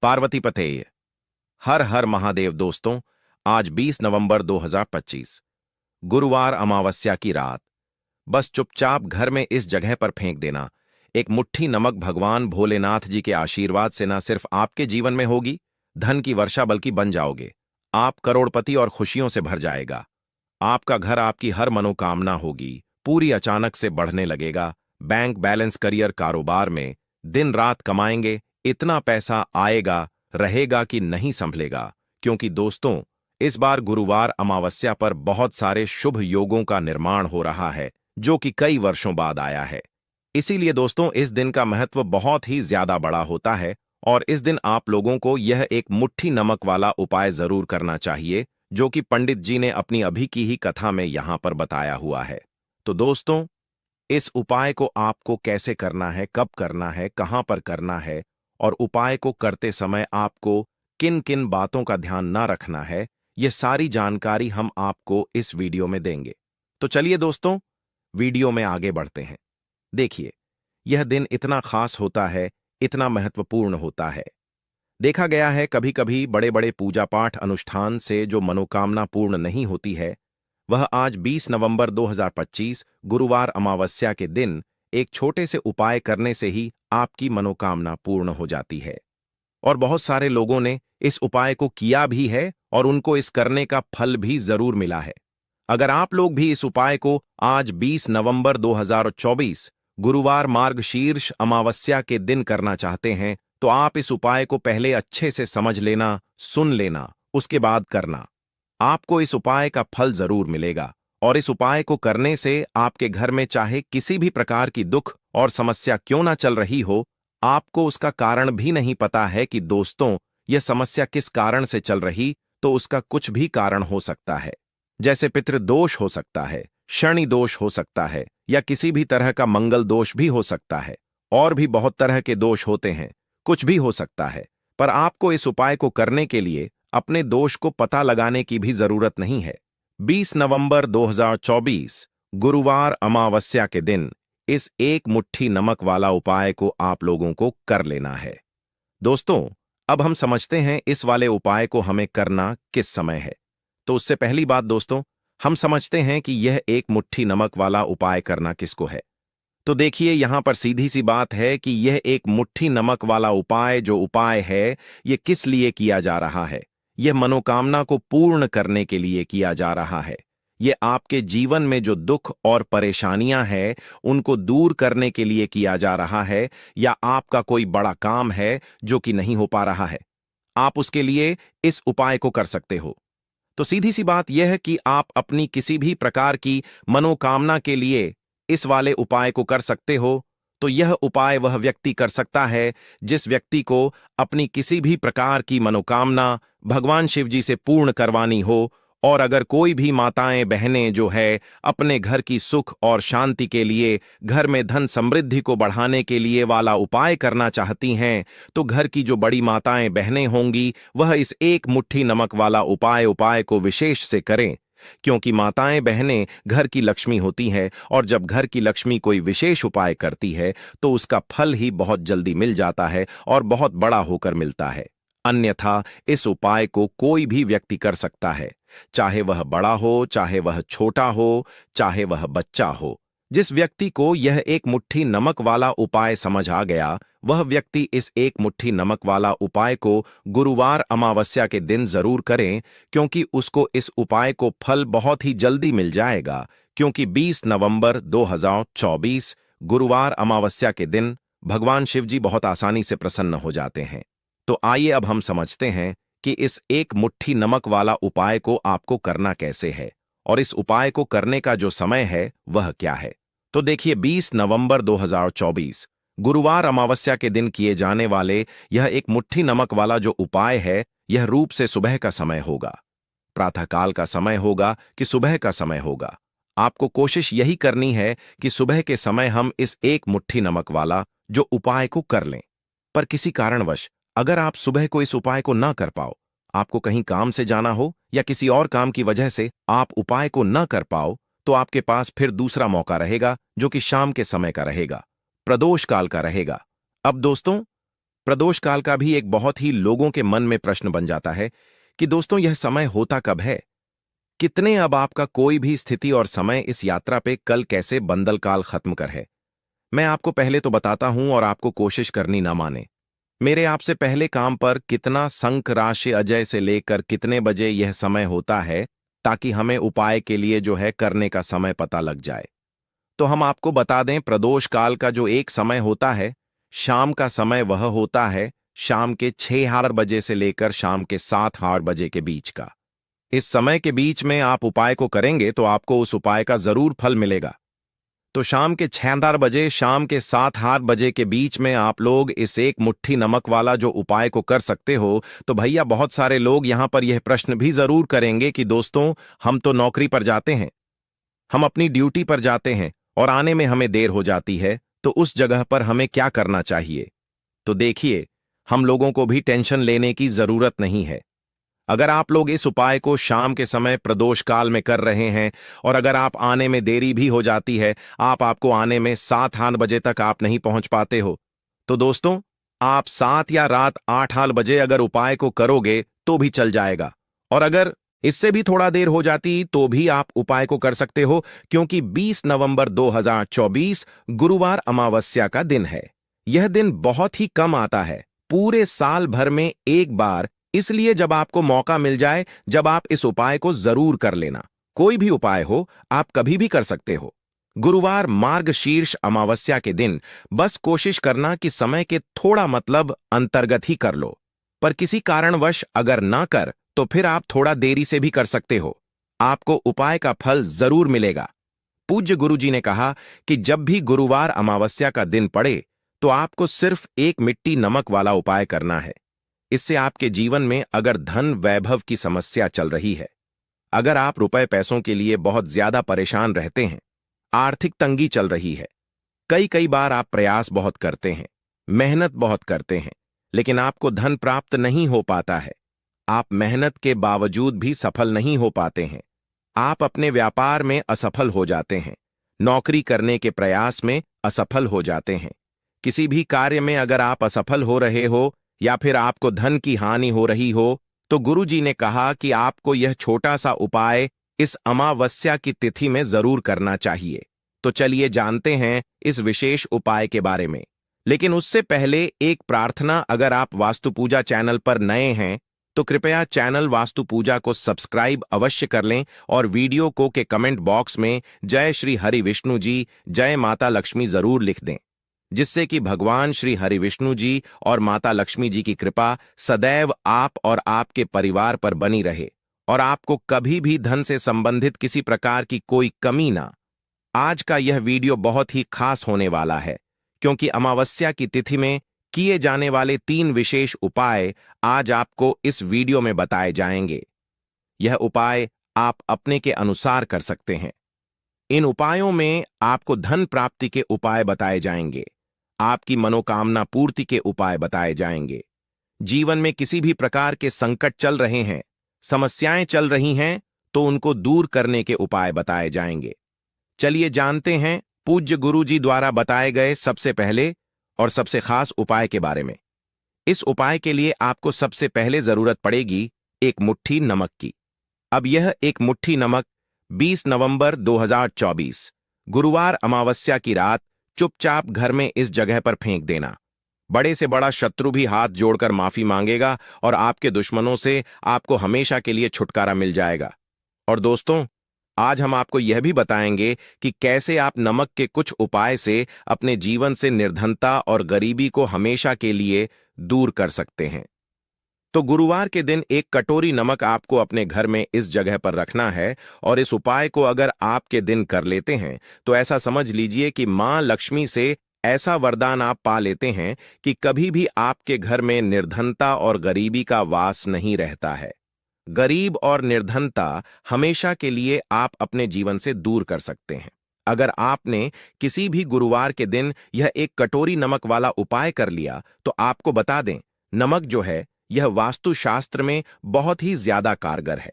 पार्वती पतेय। हर हर महादेव दोस्तों। आज 20 नवंबर 2025 गुरुवार अमावस्या की रात। बस चुपचाप घर में इस जगह पर फेंक देना। एक मुट्ठी नमक भगवान भोलेनाथ जी के आशीर्वाद से न सिर्फ आपके जीवन में होगी धन की वर्षा, बल्कि बन जाओगे आप करोड़पति और खुशियों से भर जाएगा। आपका घर, आपकी हर मनोकामना होगी पूरी, अचानक से बढ़ने लगेगा। बैंक बैलेंस, करियर, कारोबार में दिन रात कमाएंगे, इतना पैसा आएगा, रहेगा कि नहीं संभलेगा। क्योंकि दोस्तों, इस बार गुरुवार अमावस्या पर बहुत सारे शुभ योगों का निर्माण हो रहा है, जो कि कई वर्षों बाद आया है। इसीलिए दोस्तों, इस दिन का महत्व बहुत ही ज्यादा बड़ा होता है और इस दिन आप लोगों को यह एक मुट्ठी नमक वाला उपाय जरूर करना चाहिए, जो कि पंडित जी ने अपनी अभी की ही कथा में यहां पर बताया हुआ है। तो दोस्तों, इस उपाय को आपको कैसे करना है, कब करना है, कहां पर करना है और उपाय को करते समय आपको किन किन बातों का ध्यान ना रखना है, ये सारी जानकारी हम आपको इस वीडियो में देंगे। तो चलिए दोस्तों, वीडियो में आगे बढ़ते हैं। देखिए, यह दिन इतना खास होता है, इतना महत्वपूर्ण होता है। देखा गया है कभी कभी बड़े बड़े पूजा पाठ अनुष्ठान से जो मनोकामना पूर्ण नहीं होती है, वह आज 20 नवंबर 2025 गुरुवार अमावस्या के दिन एक छोटे से उपाय करने से ही आपकी मनोकामना पूर्ण हो जाती है। और बहुत सारे लोगों ने इस उपाय को किया भी है और उनको इस करने का फल भी जरूर मिला है। अगर आप लोग भी इस उपाय को आज 20 नवंबर 2024 गुरुवार मार्गशीर्ष अमावस्या के दिन करना चाहते हैं, तो आप इस उपाय को पहले अच्छे से समझ लेना, सुन लेना, उसके बाद करना। आपको इस उपाय का फल जरूर मिलेगा और इस उपाय को करने से आपके घर में चाहे किसी भी प्रकार की दुख और समस्या क्यों ना चल रही हो, आपको उसका कारण भी नहीं पता है कि दोस्तों, यह समस्या किस कारण से चल रही, तो उसका कुछ भी कारण हो सकता है। जैसे पितृदोष हो सकता है, शनि दोष हो सकता है, या किसी भी तरह का मंगल दोष भी हो सकता है। और भी बहुत तरह के दोष होते हैं, कुछ भी हो सकता है। पर आपको इस उपाय को करने के लिए अपने दोष को पता लगाने की भी जरूरत नहीं है। 20 नवंबर 2024 गुरुवार अमावस्या के दिन इस एक मुट्ठी नमक वाला उपाय को आप लोगों को कर लेना है। दोस्तों, अब हम समझते हैं इस वाले उपाय को हमें करना किस समय है। तो उससे पहली बात दोस्तों, हम समझते हैं कि यह एक मुट्ठी नमक वाला उपाय करना किसको है। तो देखिए, यहां पर सीधी सी बात है कि यह एक मुट्ठी नमक वाला उपाय, जो उपाय है, यह किस लिए किया जा रहा है। यह मनोकामना को पूर्ण करने के लिए किया जा रहा है। यह आपके जीवन में जो दुख और परेशानियां हैं, उनको दूर करने के लिए किया जा रहा है, या आपका कोई बड़ा काम है जो कि नहीं हो पा रहा है, आप उसके लिए इस उपाय को कर सकते हो। तो सीधी सी बात यह है कि आप अपनी किसी भी प्रकार की मनोकामना के लिए इस वाले उपाय को कर सकते हो। तो यह उपाय वह व्यक्ति कर सकता है जिस व्यक्ति को अपनी किसी भी प्रकार की मनोकामना भगवान शिव जी से पूर्ण करवानी हो। और अगर कोई भी माताएं बहनें जो है अपने घर की सुख और शांति के लिए, घर में धन समृद्धि को बढ़ाने के लिए वाला उपाय करना चाहती हैं, तो घर की जो बड़ी माताएं बहनें होंगी, वह इस एक मुट्ठी नमक वाला उपाय को विशेष से करें। क्योंकि माताएं बहनें घर की लक्ष्मी होती हैं और जब घर की लक्ष्मी कोई विशेष उपाय करती है, तो उसका फल ही बहुत जल्दी मिल जाता है और बहुत बड़ा होकर मिलता है। अन्यथा इस उपाय को कोई भी व्यक्ति कर सकता है, चाहे वह बड़ा हो, चाहे वह छोटा हो, चाहे वह बच्चा हो। जिस व्यक्ति को यह एक मुट्ठी नमक वाला उपाय समझ आ गया, वह व्यक्ति इस एक मुट्ठी नमक वाला उपाय को गुरुवार अमावस्या के दिन जरूर करें, क्योंकि उसको इस उपाय को फल बहुत ही जल्दी मिल जाएगा। क्योंकि 20 नवंबर 2024 गुरुवार अमावस्या के दिन भगवान शिव जी बहुत आसानी से प्रसन्न हो जाते हैं। तो आइए अब हम समझते हैं कि इस एक मुट्ठी नमक वाला उपाय को आपको करना कैसे है और इस उपाय को करने का जो समय है वह क्या है। तो देखिए, 20 नवंबर 2024 गुरुवार अमावस्या के दिन किए जाने वाले यह एक मुट्ठी नमक वाला जो उपाय है, यह रूप से सुबह का समय होगा, प्रातःकाल का समय होगा कि सुबह का समय होगा। आपको कोशिश यही करनी है कि सुबह के समय हम इस एक मुट्ठी नमक वाला जो उपाय को कर लें। पर किसी कारणवश अगर आप सुबह को इस उपाय को ना कर पाओ, आपको कहीं काम से जाना हो या किसी और काम की वजह से आप उपाय को न कर पाओ, तो आपके पास फिर दूसरा मौका रहेगा, जो कि शाम के समय का रहेगा, प्रदोष काल का रहेगा। अब दोस्तों, प्रदोष काल का भी एक बहुत ही लोगों के मन में प्रश्न बन जाता है कि दोस्तों यह समय होता कब है। कितने अब आपका कोई भी स्थिति और समय इस यात्रा पे कल कैसे बंदल काल खत्म कर है। मैं आपको पहले तो बताता हूं और आपको कोशिश करनी ना माने। मेरे आपसे पहले काम पर कितना संक राशि अजय से लेकर कितने बजे यह समय होता है, ताकि हमें उपाय के लिए जो है करने का समय पता लग जाए। तो हम आपको बता दें, प्रदोष काल का जो एक समय होता है, शाम का समय वह होता है शाम के 6:08 से लेकर शाम के 7:08 के बीच का। इस समय के बीच में आप उपाय को करेंगे तो आपको उस उपाय का जरूर फल मिलेगा। तो शाम के 6:08 शाम के 7:08 के बीच में आप लोग इस एक मुट्ठी नमक वाला जो उपाय को कर सकते हो। तो भैया बहुत सारे लोग यहां पर यह प्रश्न भी जरूर करेंगे कि दोस्तों, हम तो नौकरी पर जाते हैं, हम अपनी ड्यूटी पर जाते हैं और आने में हमें देर हो जाती है, तो उस जगह पर हमें क्या करना चाहिए। तो देखिए, हम लोगों को भी टेंशन लेने की जरूरत नहीं है। अगर आप लोग इस उपाय को शाम के समय प्रदोष काल में कर रहे हैं और अगर आप आने में देरी भी हो जाती है, आपको आने में 7:08 तक आप नहीं पहुंच पाते हो, तो दोस्तों आप 7 या रात 8:08 अगर उपाय को करोगे तो भी चल जाएगा। और अगर इससे भी थोड़ा देर हो जाती तो भी आप उपाय को कर सकते हो, क्योंकि 20 नवंबर 2024 गुरुवार अमावस्या का दिन है। यह दिन बहुत ही कम आता है, पूरे साल भर में एक बार। इसलिए जब आपको मौका मिल जाए, जब आप इस उपाय को जरूर कर लेना। कोई भी उपाय हो, आप कभी भी कर सकते हो। गुरुवार मार्गशीर्ष अमावस्या के दिन बस कोशिश करना कि समय के थोड़ा मतलब अंतर्गत ही कर लो। पर किसी कारणवश अगर ना कर तो फिर आप थोड़ा देरी से भी कर सकते हो, आपको उपाय का फल जरूर मिलेगा। पूज्य गुरुजी ने कहा कि जब भी गुरुवार अमावस्या का दिन पड़े तो आपको सिर्फ एक मिट्टी नमक वाला उपाय करना है। इससे आपके जीवन में अगर धन वैभव की समस्या चल रही है, अगर आप रुपए पैसों के लिए बहुत ज्यादा परेशान रहते हैं, आर्थिक तंगी चल रही है, कई कई बार आप प्रयास बहुत करते हैं, मेहनत बहुत करते हैं, लेकिन आपको धन प्राप्त नहीं हो पाता है, आप मेहनत के बावजूद भी सफल नहीं हो पाते हैं, आप अपने व्यापार में असफल हो जाते हैं, नौकरी करने के प्रयास में असफल हो जाते हैं, किसी भी कार्य में अगर आप असफल हो रहे हो या फिर आपको धन की हानि हो रही हो, तो गुरुजी ने कहा कि आपको यह छोटा सा उपाय इस अमावस्या की तिथि में जरूर करना चाहिए। तो चलिए जानते हैं इस विशेष उपाय के बारे में। लेकिन उससे पहले एक प्रार्थना, अगर आप वास्तु पूजा चैनल पर नए हैं तो कृपया चैनल वास्तु पूजा को सब्सक्राइब अवश्य कर लें और वीडियो को के कमेंट बॉक्स में जय श्री हरि विष्णु जी, जय माता लक्ष्मी जरूर लिख दें, जिससे कि भगवान श्री हरि विष्णु जी और माता लक्ष्मी जी की कृपा सदैव आप और आपके परिवार पर बनी रहे और आपको कभी भी धन से संबंधित किसी प्रकार की कोई कमी ना। आज का यह वीडियो बहुत ही खास होने वाला है, क्योंकि अमावस्या की तिथि में किए जाने वाले 3 विशेष उपाय आज आपको इस वीडियो में बताए जाएंगे। यह उपाय आप अपने के अनुसार कर सकते हैं। इन उपायों में आपको धन प्राप्ति के उपाय बताए जाएंगे, आपकी मनोकामना पूर्ति के उपाय बताए जाएंगे। जीवन में किसी भी प्रकार के संकट चल रहे हैं, समस्याएं चल रही हैं, तो उनको दूर करने के उपाय बताए जाएंगे। चलिए जानते हैं पूज्य गुरु जी द्वारा बताए गए सबसे पहले और सबसे खास उपाय के बारे में। इस उपाय के लिए आपको सबसे पहले जरूरत पड़ेगी एक मुट्ठी नमक की। अब यह एक मुट्ठी नमक 20 नवंबर 2024 गुरुवार अमावस्या की रात चुपचाप घर में इस जगह पर फेंक देना। बड़े से बड़ा शत्रु भी हाथ जोड़कर माफी मांगेगा और आपके दुश्मनों से आपको हमेशा के लिए छुटकारा मिल जाएगा। और दोस्तों, आज हम आपको यह भी बताएंगे कि कैसे आप नमक के कुछ उपाय से अपने जीवन से निर्धनता और गरीबी को हमेशा के लिए दूर कर सकते हैं। तो गुरुवार के दिन एक कटोरी नमक आपको अपने घर में इस जगह पर रखना है और इस उपाय को अगर आपके दिन कर लेते हैं तो ऐसा समझ लीजिए कि मां लक्ष्मी से ऐसा वरदान आप पा लेते हैं कि कभी भी आपके घर में निर्धनता और गरीबी का वास नहीं रहता है। गरीब और निर्धनता हमेशा के लिए आप अपने जीवन से दूर कर सकते हैं अगर आपने किसी भी गुरुवार के दिन यह एक कटोरी नमक वाला उपाय कर लिया। तो आपको बता दें, नमक जो है यह वास्तुशास्त्र में बहुत ही ज्यादा कारगर है।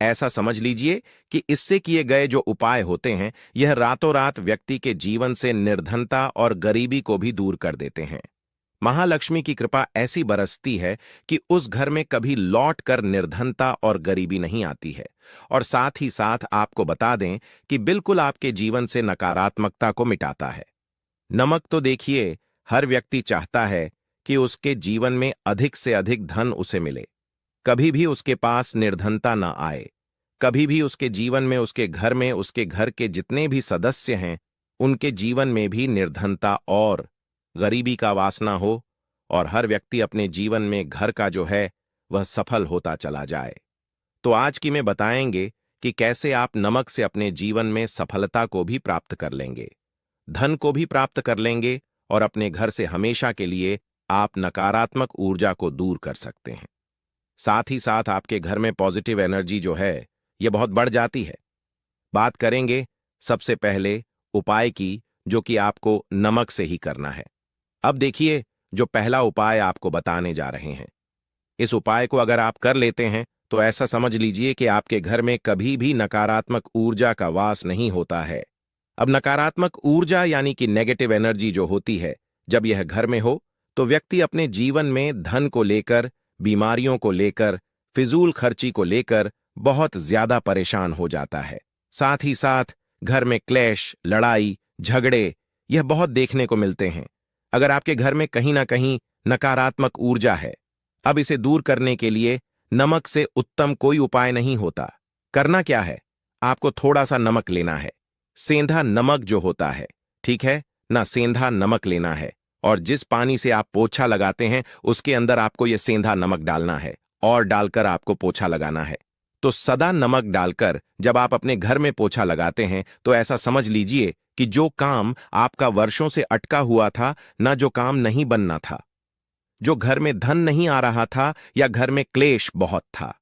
ऐसा समझ लीजिए कि इससे किए गए जो उपाय होते हैं, यह रातों रात व्यक्ति के जीवन से निर्धनता और गरीबी को भी दूर कर देते हैं। महालक्ष्मी की कृपा ऐसी बरसती है कि उस घर में कभी लौट कर निर्धनता और गरीबी नहीं आती है। और साथ ही साथ आपको बता दें कि बिल्कुल आपके जीवन से नकारात्मकता को मिटाता है। नमक तो देखिए, हर व्यक्ति चाहता है कि उसके जीवन में अधिक से अधिक धन उसे मिले, कभी भी उसके पास निर्धनता न आए, कभी भी उसके जीवन में, उसके घर में, उसके घर के जितने भी सदस्य हैं उनके जीवन में भी निर्धनता और गरीबी का वासना हो, और हर व्यक्ति अपने जीवन में घर का जो है वह सफल होता चला जाए। तो आज की में बताएंगे कि कैसे आप नमक से अपने जीवन में सफलता को भी प्राप्त कर लेंगे, धन को भी प्राप्त कर लेंगे, और अपने घर से हमेशा के लिए आप नकारात्मक ऊर्जा को दूर कर सकते हैं। साथ ही साथ आपके घर में पॉजिटिव एनर्जी जो है यह बहुत बढ़ जाती है। बात करेंगे सबसे पहले उपाय की, जो कि आपको नमक से ही करना है। अब देखिए, जो पहला उपाय आपको बताने जा रहे हैं, इस उपाय को अगर आप कर लेते हैं तो ऐसा समझ लीजिए कि आपके घर में कभी भी नकारात्मक ऊर्जा का वास नहीं होता है। अब नकारात्मक ऊर्जा यानी कि नेगेटिव एनर्जी जो होती है, जब यह घर में हो तो व्यक्ति अपने जीवन में धन को लेकर, बीमारियों को लेकर, फिजूल खर्ची को लेकर बहुत ज्यादा परेशान हो जाता है। साथ ही साथ घर में क्लेश, लड़ाई, झगड़े यह बहुत देखने को मिलते हैं। अगर आपके घर में कहीं ना कहीं नकारात्मक ऊर्जा है, अब इसे दूर करने के लिए नमक से उत्तम कोई उपाय नहीं होता। करना क्या है, आपको थोड़ा सा नमक लेना है, सेंधा नमक जो होता है, ठीक है ना, सेंधा नमक लेना है, और जिस पानी से आप पोछा लगाते हैं उसके अंदर आपको यह सेंधा नमक डालना है और डालकर आपको पोछा लगाना है। तो सदा नमक डालकर जब आप अपने घर में पोछा लगाते हैं तो ऐसा समझ लीजिए कि जो काम आपका वर्षों से अटका हुआ था, ना जो काम नहीं बनना था, जो घर में धन नहीं आ रहा था, या घर में क्लेश बहुत था,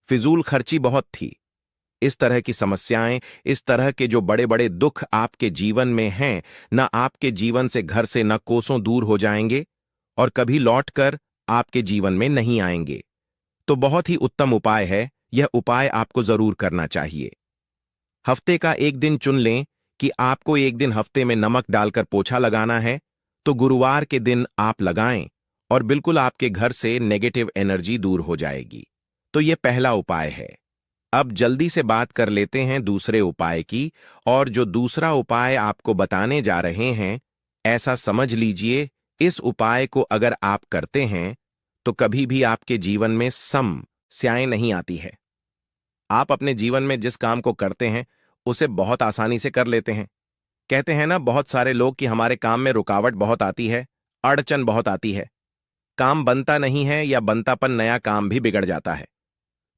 फिजूल खर्ची बहुत थी, इस तरह की समस्याएं, इस तरह के जो बड़े बड़े दुख आपके जीवन में हैं, ना आपके जीवन से, घर से न कोसों दूर हो जाएंगे और कभी लौटकर आपके जीवन में नहीं आएंगे। तो बहुत ही उत्तम उपाय है, यह उपाय आपको जरूर करना चाहिए। हफ्ते का एक दिन चुन लें कि आपको एक दिन हफ्ते में नमक डालकर पोछा लगाना है, तो गुरुवार के दिन आप लगाएं और बिल्कुल आपके घर से नेगेटिव एनर्जी दूर हो जाएगी। तो यह पहला उपाय है। अब जल्दी से बात कर लेते हैं दूसरे उपाय की, और जो दूसरा उपाय आपको बताने जा रहे हैं, ऐसा समझ लीजिए इस उपाय को अगर आप करते हैं तो कभी भी आपके जीवन में समस्याएं नहीं आती है। आप अपने जीवन में जिस काम को करते हैं उसे बहुत आसानी से कर लेते हैं। कहते हैं ना बहुत सारे लोग कि हमारे काम में रुकावट बहुत आती है, अड़चन बहुत आती है, काम बनता नहीं है, या बनतापन नया काम भी बिगड़ जाता है।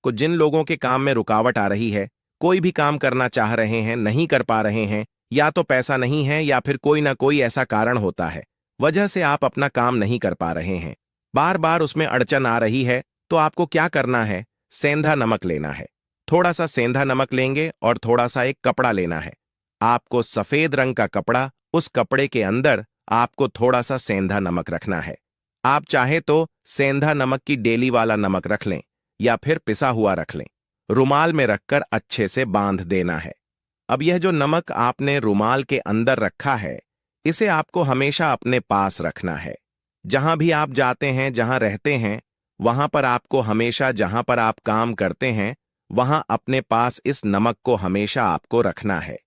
कुछ जिन लोगों के काम में रुकावट आ रही है, कोई भी काम करना चाह रहे हैं, नहीं कर पा रहे हैं, या तो पैसा नहीं है या फिर कोई ना कोई ऐसा कारण होता है, वजह से आप अपना काम नहीं कर पा रहे हैं, बार बार उसमें अड़चन आ रही है, तो आपको क्या करना है, सेंधा नमक लेना है। थोड़ा सा सेंधा नमक लेंगे और थोड़ा सा एक कपड़ा लेना है। आपको सफेद रंग का कपड़ा, उस कपड़े के अंदर आपको थोड़ा सा सेंधा नमक रखना है। आप चाहे तो सेंधा नमक की डेली वाला नमक रख लें या फिर पिसा हुआ रख लें। रुमाल में रखकर अच्छे से बांध देना है। अब यह जो नमक आपने रुमाल के अंदर रखा है, इसे आपको हमेशा अपने पास रखना है। जहां भी आप जाते हैं, जहां रहते हैं, वहां पर आपको हमेशा, जहां पर आप काम करते हैं, वहां अपने पास इस नमक को हमेशा आपको रखना है।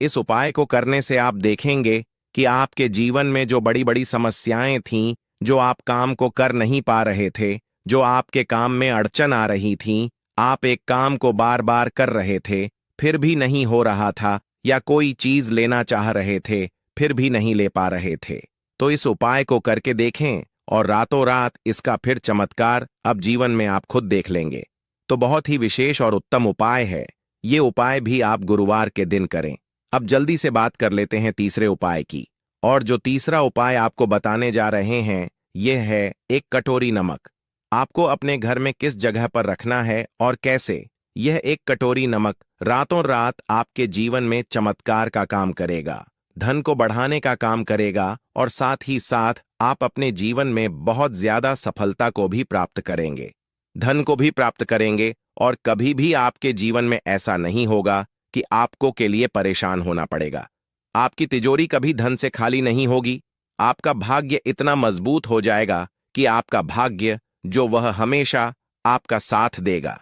इस उपाय को करने से आप देखेंगे कि आपके जीवन में जो बड़ी बड़ी समस्याएं थीं, जो आप काम को कर नहीं पा रहे थे, जो आपके काम में अड़चन आ रही थीं, आप एक काम को बार बार कर रहे थे, फिर भी नहीं हो रहा था, या कोई चीज लेना चाह रहे थे, फिर भी नहीं ले पा रहे थे, तो इस उपाय को करके देखें और रातों रात इसका फिर चमत्कार अब जीवन में आप खुद देख लेंगे। तो बहुत ही विशेष और उत्तम उपाय है। ये उपाय भी आप गुरुवार के दिन करें। अब जल्दी से बात कर लेते हैं तीसरे उपाय की, और जो तीसरा उपाय आपको बताने जा रहे हैं, यह है एक कटोरी नमक। आपको अपने घर में किस जगह पर रखना है और कैसे। यह एक कटोरी नमक रातों रात आपके जीवन में चमत्कार का काम करेगा, धन को बढ़ाने का काम करेगा, और साथ ही साथ आप अपने जीवन में बहुत ज्यादा सफलता को भी प्राप्त करेंगे, धन को भी प्राप्त करेंगे, और कभी भी आपके जीवन में ऐसा नहीं होगा कि आपको के लिए परेशान होना पड़ेगा। आपकी तिजोरी कभी धन से खाली नहीं होगी, आपका भाग्य इतना मजबूत हो जाएगा कि आपका भाग्य जो वह हमेशा आपका साथ देगा।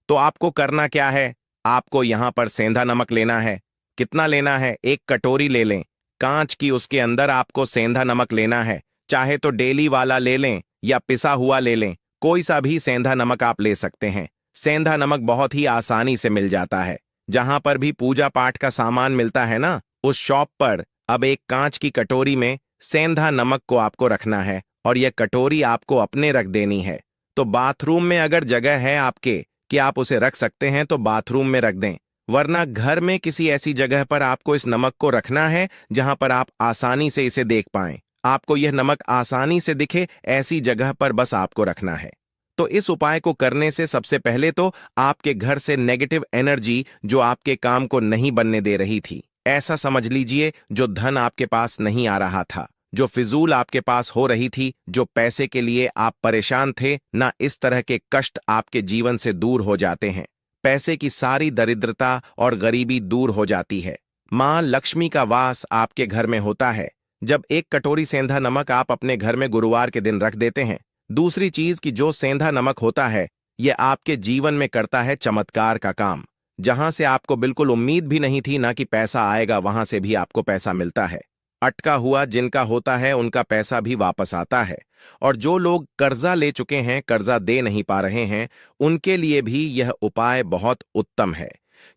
तो आपको करना क्या है? आपको यहां पर सेंधा नमक लेना है। कितना लेना है? एक कटोरी ले लें, कांच की। उसके अंदर आपको सेंधा नमक लेना है। चाहे तो डेली वाला ले लें या पिसा हुआ ले लें, कोई सा भी सेंधा नमक आप ले सकते हैं। सेंधा नमक बहुत ही आसानी से मिल जाता है। जहां पर भी पूजा पाठ का सामान मिलता है ना, उस शॉप पर अब एक कांच की कटोरी में सेंधा नमक को आपको रखना है और यह कटोरी आपको अपने रख देनी है। तो बाथरूम में अगर जगह है आपके कि आप उसे रख सकते हैं तो बाथरूम में रख दें, वरना घर में किसी ऐसी जगह पर आपको इस नमक को रखना है जहां पर आप आसानी से इसे देख पाएं। आपको यह नमक आसानी से दिखे ऐसी जगह पर बस आपको रखना है। तो इस उपाय को करने से सबसे पहले तो आपके घर से नेगेटिव एनर्जी जो आपके काम को नहीं बनने दे रही थी, ऐसा समझ लीजिए जो धन आपके पास नहीं आ रहा था, जो फिजूल आपके पास हो रही थी, जो पैसे के लिए आप परेशान थे ना, इस तरह के कष्ट आपके जीवन से दूर हो जाते हैं। पैसे की सारी दरिद्रता और गरीबी दूर हो जाती है। मां लक्ष्मी का वास आपके घर में होता है जब एक कटोरी सेंधा नमक आप अपने घर में गुरुवार के दिन रख देते हैं। दूसरी चीज कि जो सेंधा नमक होता है यह आपके जीवन में करता है चमत्कार का काम। जहां से आपको बिल्कुल उम्मीद भी नहीं थी ना कि पैसा आएगा, वहां से भी आपको पैसा मिलता है। अटका हुआ जिनका होता है उनका पैसा भी वापस आता है। और जो लोग कर्जा ले चुके हैं, कर्जा दे नहीं पा रहे हैं, उनके लिए भी यह उपाय बहुत उत्तम है।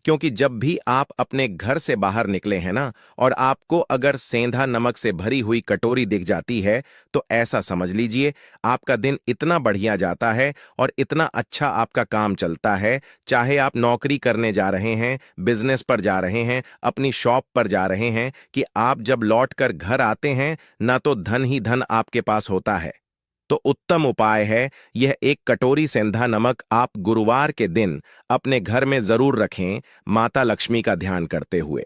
क्योंकि जब भी आप अपने घर से बाहर निकले हैं ना, और आपको अगर सेंधा नमक से भरी हुई कटोरी दिख जाती है, तो ऐसा समझ लीजिए आपका दिन इतना बढ़िया जाता है और इतना अच्छा आपका काम चलता है। चाहे आप नौकरी करने जा रहे हैं, बिजनेस पर जा रहे हैं, अपनी शॉप पर जा रहे हैं, कि आप जब लौट कर घर आते हैं ना, तो धन ही धन आपके पास होता है। तो उत्तम उपाय है यह। एक कटोरी सेंधा नमक आप गुरुवार के दिन अपने घर में जरूर रखें, माता लक्ष्मी का ध्यान करते हुए।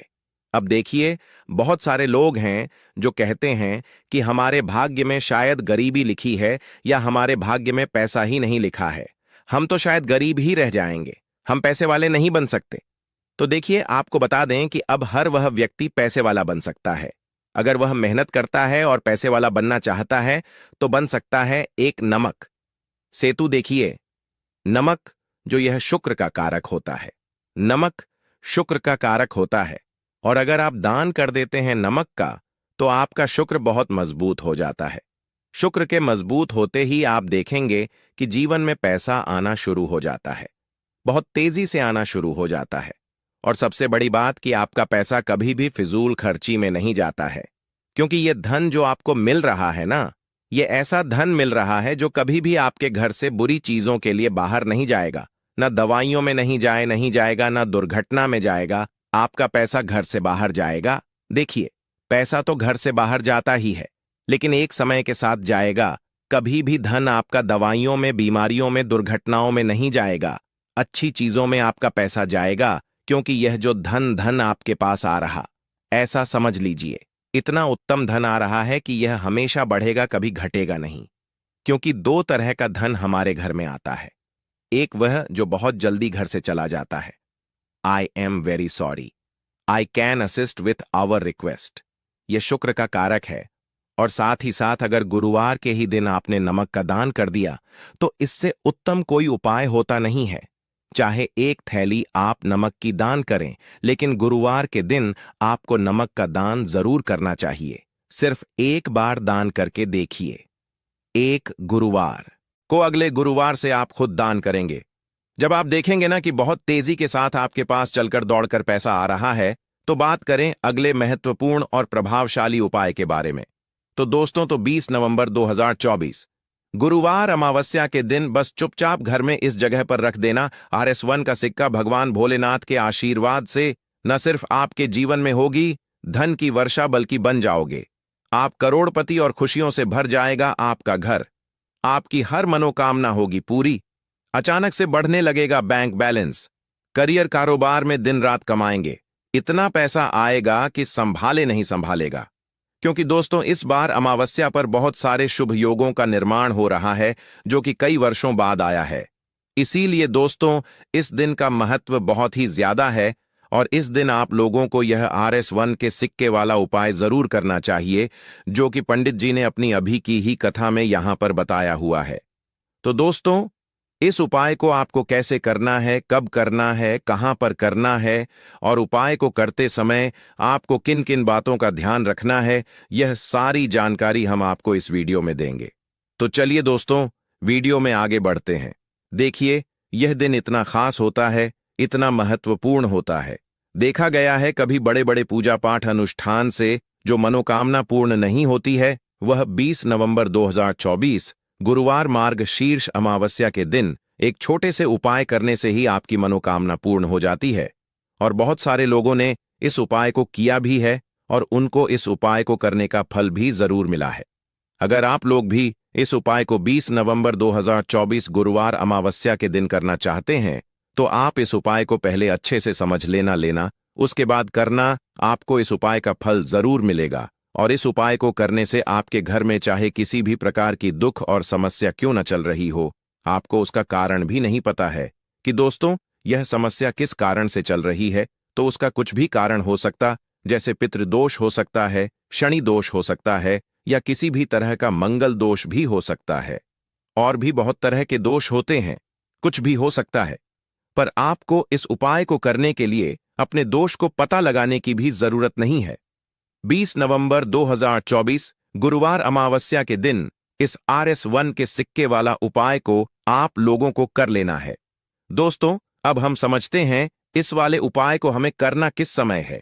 अब देखिए, बहुत सारे लोग हैं जो कहते हैं कि हमारे भाग्य में शायद गरीबी लिखी है या हमारे भाग्य में पैसा ही नहीं लिखा है, हम तो शायद गरीब ही रह जाएंगे, हम पैसे वाले नहीं बन सकते। तो देखिए, आपको बता दें कि अब हर वह व्यक्ति पैसे वाला बन सकता है। अगर वह मेहनत करता है और पैसे वाला बनना चाहता है तो बन सकता है। एक नमक सेतु देखिए, नमक जो यह शुक्र का कारक होता है, नमक शुक्र का कारक होता है। और अगर आप दान कर देते हैं नमक का, तो आपका शुक्र बहुत मजबूत हो जाता है। शुक्र के मजबूत होते ही आप देखेंगे कि जीवन में पैसा आना शुरू हो जाता है, बहुत तेजी से आना शुरू हो जाता है। और सबसे बड़ी बात कि आपका पैसा कभी भी फिजूल खर्ची में नहीं जाता है, क्योंकि यह धन जो आपको मिल रहा है ना, यह ऐसा धन मिल रहा है जो कभी भी आपके घर से बुरी चीजों के लिए बाहर नहीं जाएगा। ना दवाइयों में नहीं जाएगा, ना दुर्घटना में जाएगा। आपका पैसा घर से बाहर जाएगा। देखिए, पैसा तो घर से बाहर जाता ही है, लेकिन एक समय के साथ जाएगा। कभी भी धन आपका दवाइयों में, बीमारियों में, दुर्घटनाओं में नहीं जाएगा। अच्छी चीजों में आपका पैसा जाएगा, क्योंकि यह जो धन आपके पास आ रहा, ऐसा समझ लीजिए इतना उत्तम धन आ रहा है कि यह हमेशा बढ़ेगा, कभी घटेगा नहीं। क्योंकि दो तरह का धन हमारे घर में आता है। एक वह जो बहुत जल्दी घर से चला जाता है, I am very sorry, I can assist with our request, यह शुक्र का कारक है। और साथ ही साथ अगर गुरुवार के ही दिन आपने नमक का दान कर दिया, तो इससे उत्तम कोई उपाय होता नहीं है। चाहे एक थैली आप नमक की दान करें, लेकिन गुरुवार के दिन आपको नमक का दान जरूर करना चाहिए। सिर्फ एक बार दान करके देखिए। एक गुरुवार को अगले गुरुवार से आप खुद दान करेंगे। जब आप देखेंगे ना कि बहुत तेजी के साथ आपके पास चलकर दौड़कर पैसा आ रहा है, तो बात करें अगले महत्वपूर्ण और प्रभावशाली उपाय के बारे में। तो दोस्तों, तो 20 नवंबर 2024 गुरुवार अमावस्या के दिन बस चुपचाप घर में इस जगह पर रख देना RS1 का सिक्का। भगवान भोलेनाथ के आशीर्वाद से न सिर्फ आपके जीवन में होगी धन की वर्षा, बल्कि बन जाओगे आप करोड़पति और खुशियों से भर जाएगा आपका घर। आपकी हर मनोकामना होगी पूरी। अचानक से बढ़ने लगेगा बैंक बैलेंस। करियर, कारोबार में दिन रात कमाएंगे। इतना पैसा आएगा कि संभाले नहीं संभालेगा। क्योंकि दोस्तों, इस बार अमावस्या पर बहुत सारे शुभ योगों का निर्माण हो रहा है, जो कि कई वर्षों बाद आया है। इसीलिए दोस्तों, इस दिन का महत्व बहुत ही ज्यादा है। और इस दिन आप लोगों को यह RS1 के सिक्के वाला उपाय जरूर करना चाहिए, जो कि पंडित जी ने अपनी अभी की ही कथा में यहां पर बताया हुआ है। तो दोस्तों, इस उपाय को आपको कैसे करना है, कब करना है, कहां पर करना है और उपाय को करते समय आपको किन किन बातों का ध्यान रखना है, यह सारी जानकारी हम आपको इस वीडियो में देंगे। तो चलिए दोस्तों, वीडियो में आगे बढ़ते हैं। देखिए, यह दिन इतना खास होता है, इतना महत्वपूर्ण होता है। देखा गया है कभी बड़े बड़े पूजा पाठ अनुष्ठान से जो मनोकामना पूर्ण नहीं होती है, वह 20 नवंबर 2024 गुरुवार मार्ग शीर्ष अमावस्या के दिन एक छोटे से उपाय करने से ही आपकी मनोकामना पूर्ण हो जाती है। और बहुत सारे लोगों ने इस उपाय को किया भी है और उनको इस उपाय को करने का फल भी जरूर मिला है। अगर आप लोग भी इस उपाय को 20 नवंबर 2024 गुरुवार अमावस्या के दिन करना चाहते हैं, तो आप इस उपाय को पहले अच्छे से समझ लेना, उसके बाद करना। आपको इस उपाय का फल जरूर मिलेगा और इस उपाय को करने से आपके घर में चाहे किसी भी प्रकार की दुख और समस्या क्यों न चल रही हो, आपको उसका कारण भी नहीं पता है कि दोस्तों यह समस्या किस कारण से चल रही है, तो उसका कुछ भी कारण हो सकता, जैसे पितृदोष हो सकता है, शनि दोष हो सकता है, या किसी भी तरह का मंगल दोष भी हो सकता है। और भी बहुत तरह के दोष होते हैं, कुछ भी हो सकता है। पर आपको इस उपाय को करने के लिए अपने दोष को पता लगाने की भी जरूरत नहीं है। 20 नवंबर 2024 गुरुवार अमावस्या के दिन इस RS1 के सिक्के वाला उपाय को आप लोगों को कर लेना है। दोस्तों, अब हम समझते हैं इस वाले उपाय को हमें करना किस समय है।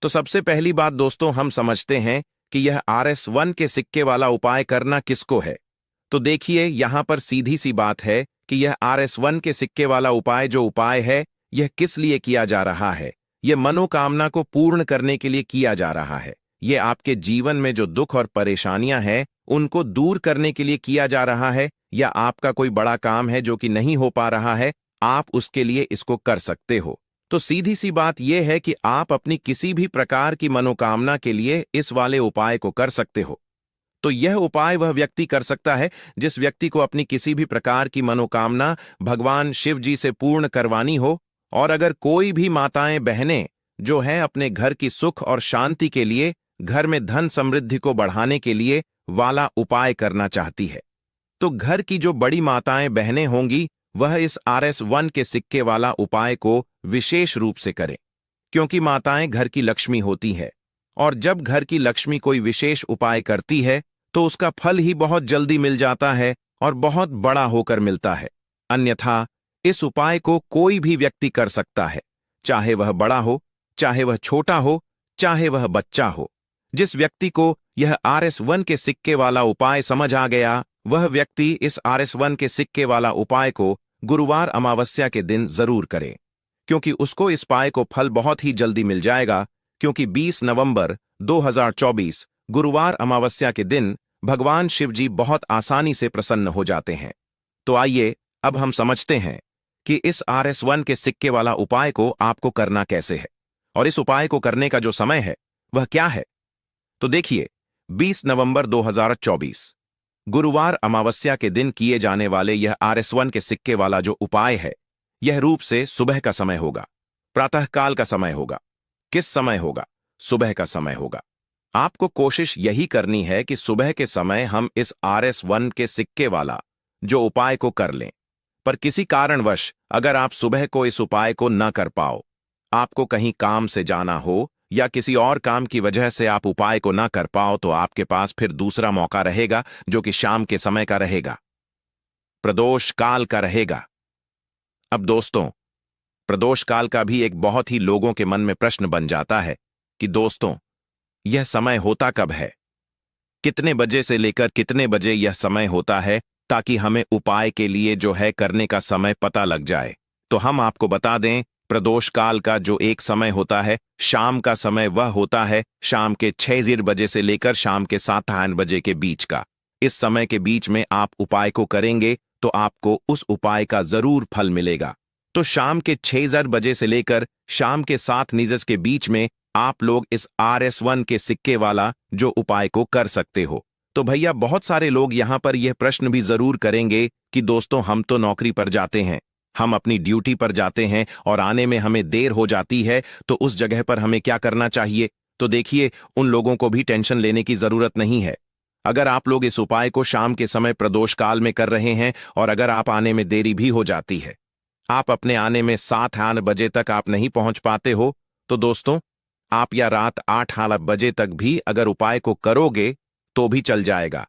तो सबसे पहली बात दोस्तों, हम समझते हैं कि यह RS1 के सिक्के वाला उपाय करना किसको है। तो देखिए, यहां पर सीधी सी बात है कि यह RS1 के सिक्के वाला उपाय जो उपाय है, यह किस लिए किया जा रहा है। यह मनोकामना को पूर्ण करने के लिए किया जा रहा है। यह आपके जीवन में जो दुख और परेशानियां हैं, उनको दूर करने के लिए किया जा रहा है, या आपका कोई बड़ा काम है जो कि नहीं हो पा रहा है, आप उसके लिए इसको कर सकते हो। तो सीधी सी बात यह है कि आप अपनी किसी भी प्रकार की मनोकामना के लिए इस वाले उपाय को कर सकते हो। तो यह उपाय वह व्यक्ति कर सकता है जिस व्यक्ति को अपनी किसी भी प्रकार की मनोकामना भगवान शिव जी से पूर्ण करवानी हो। और अगर कोई भी माताएं बहनें जो हैं अपने घर की सुख और शांति के लिए, घर में धन समृद्धि को बढ़ाने के लिए वाला उपाय करना चाहती है, तो घर की जो बड़ी माताएं बहनें होंगी, वह इस RS1 के सिक्के वाला उपाय को विशेष रूप से करें, क्योंकि माताएं घर की लक्ष्मी होती है। और जब घर की लक्ष्मी कोई विशेष उपाय करती है, तो उसका फल ही बहुत जल्दी मिल जाता है और बहुत बड़ा होकर मिलता है। अन्यथा इस उपाय को कोई भी व्यक्ति कर सकता है, चाहे वह बड़ा हो, चाहे वह छोटा हो, चाहे वह बच्चा हो। जिस व्यक्ति को यह RS1 के सिक्के वाला उपाय समझ आ गया, वह व्यक्ति इस RS1 के सिक्के वाला उपाय को गुरुवार अमावस्या के दिन जरूर करे, क्योंकि उसको इस उपाय को फल बहुत ही जल्दी मिल जाएगा। क्योंकि 20 नवंबर 2024 गुरुवार अमावस्या के दिन भगवान शिव जी बहुत आसानी से प्रसन्न हो जाते हैं। तो आइए अब हम समझते हैं कि इस RS1 के सिक्के वाला उपाय को आपको करना कैसे है, और इस उपाय को करने का जो समय है वह क्या है। तो देखिए, 20 नवंबर 2024 गुरुवार अमावस्या के दिन किए जाने वाले यह RS1 के सिक्के वाला जो उपाय है, यह रूप से सुबह का समय होगा, प्रातःकाल का समय होगा। किस समय होगा? सुबह का समय होगा। आपको कोशिश यही करनी है कि सुबह के समय हम इस RS1 के सिक्के वाला जो उपाय को कर लें। पर किसी कारणवश अगर आप सुबह को इस उपाय को न कर पाओ, आपको कहीं काम से जाना हो या किसी और काम की वजह से आप उपाय को न कर पाओ, तो आपके पास फिर दूसरा मौका रहेगा, जो कि शाम के समय का रहेगा, प्रदोष काल का रहेगा। अब दोस्तों, प्रदोष काल का भी एक बहुत ही लोगों के मन में प्रश्न बन जाता है कि दोस्तों, यह समय होता कब है, कितने बजे से लेकर कितने बजे यह समय होता है, ताकि हमें उपाय के लिए जो है करने का समय पता लग जाए। तो हम आपको बता दें, प्रदोष काल का जो एक समय होता है, शाम का समय, वह होता है शाम के 6 बजे से लेकर शाम के 7 बजे के बीच का। इस समय के बीच में आप उपाय को करेंगे तो आपको उस उपाय का जरूर फल मिलेगा। तो शाम के 6 बजे से लेकर शाम के 7 के बीच में आप लोग इस RS1 के सिक्के वाला जो उपाय को कर सकते हो। तो भैया, बहुत सारे लोग यहां पर यह प्रश्न भी जरूर करेंगे कि दोस्तों, हम तो नौकरी पर जाते हैं, हम अपनी ड्यूटी पर जाते हैं और आने में हमें देर हो जाती है, तो उस जगह पर हमें क्या करना चाहिए? तो देखिए, उन लोगों को भी टेंशन लेने की जरूरत नहीं है। अगर आप लोग इस उपाय को शाम के समय प्रदोष काल में कर रहे हैं और अगर आप आने में देरी भी हो जाती है, आप अपने आने में 7-8 बजे तक आप नहीं पहुंच पाते हो, तो दोस्तों, आप या रात 8-8 बजे तक भी अगर उपाय को करोगे तो भी चल जाएगा।